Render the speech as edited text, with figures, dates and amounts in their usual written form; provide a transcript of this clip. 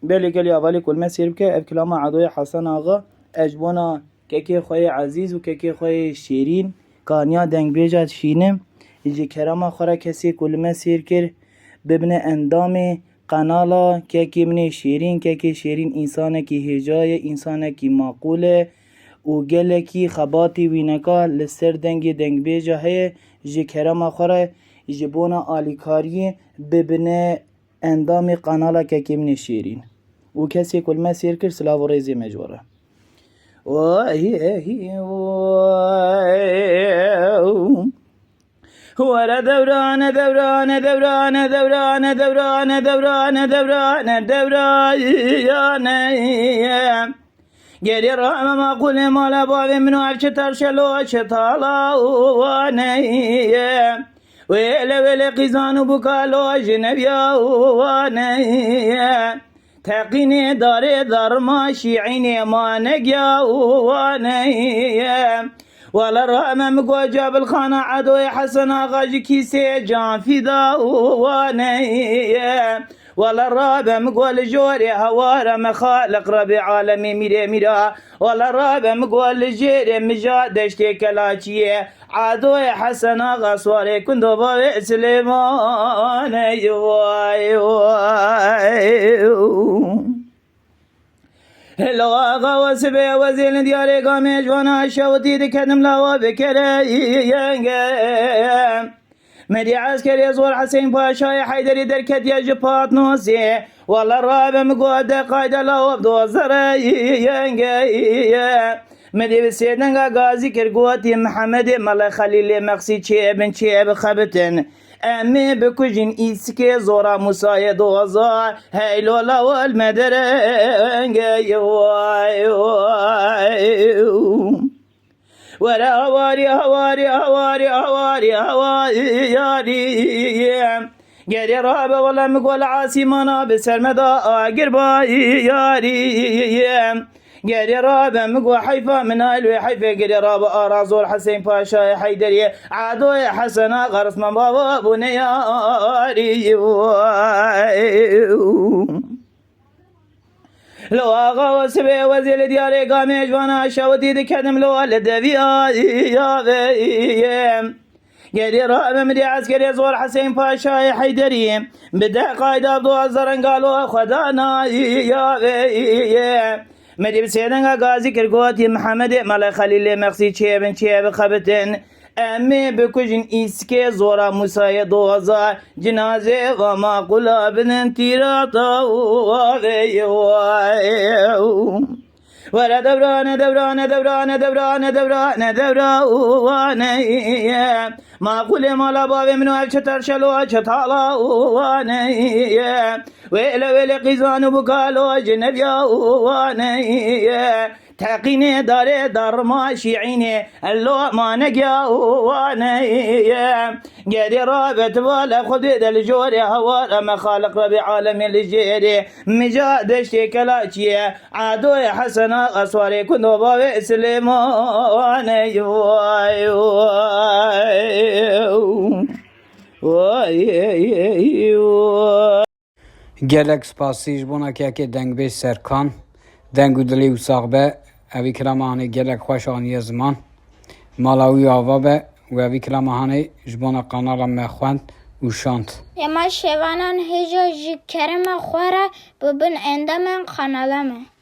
بله گلی اولی کل مسیر که اف کلام عدوی حسن آقا اجبونا که خوی عزیز و که خوی شیرین کانیا دنگ بیجت شینم ایجی کرما خورا کسی کل مسیر کر ببنه اندام قنالا که من شیرین که شیرین انسان کی هجای انسان کی معقوله و گله کی خباتی وینکا لسر دنگ بیجا ہے ایجی کرما خورا ایجی بونا آلیکاری ببنه اندام قنالا که من شیرین و کسی کل مسیر کر سلاو و ریزی مجوره ورا دوران دوران دوران دوران دوران دوران دوران دوران گری رام ما قول مالا بابی منو افچه ترشلو شتالا وانه ویل قیزانو بکالو جنبیا وانه تقینی داره درما شیعینی ما نگیا وانه ولا رامم گو جاب الخانة عدوي حسن آغاج كيسي جان فدا وانه ولا رابم قول جوري هوارا مخالق ربي عالمي ميرا ولا رابم قول جيري مجادشتي كلاتشيه عدوي حسن آغا سواري كندو بابي سليمان واي لو آغا وسبي وزيل دياري قامي جوانا شوتي دكتم لوا بكري مدي عسكري زور حسين باشاي حيدري دركت يا جبات نوسي والله الرابع مقود قايد لو بدو زري مدي بسيدنا غازي كرقوتي محمد ملا خليل مقصي بن بخبتن أمي بكوجين إسكي زورا موسى دوزا هيلو لو المدرنجي ولا هواري هواري هواري هواري هواري ياري قري رابا ولا مقول عاصمنا بسلمدا قربا ياري قري رابا مقو حيفا من هالوي حيفا قري رابا رازور حسين باشا حيدري عادوي حسنا غرس من بابا بنياري لو آغا وسبي وزيل دياري قامي جوانا شاوتي دكتم لو الدبيا قري رابا مدي عسكري زور حسين باشا حيدري بدا قايد عبدو الزرن قالوا خدانا مدي بسيدنا غازي كرقوتي محمد ملا خليل مقصي بن بخبتن أمي بكوجن إسكي زورا موسى دوزا جنازة وما قلا بن تيراتا ولا دوران دوران دوران دوران دوران دوران ما قول مالا بابي منو أفشتر شلو أشتالا ويل قيزانو بكالو جنبيا تقيني داري درما شيعيني اللو ما نقيا واني قادي رابط ولا خديد الجوري هوار ما خالق ربي عالم الجيري مجادشتي كلاتشي عادوي حسنا أسواري كنو بابي سليماني gelek spasiş buna ki deng be serkan dengu dili usaq be evi kiramahani gelek xoş aniye zaman malawi ava be و evi kiramahani jbona kanala me xwend û şant Ema şevanan hêja ji kerema xwe re bibin endamên kanala me.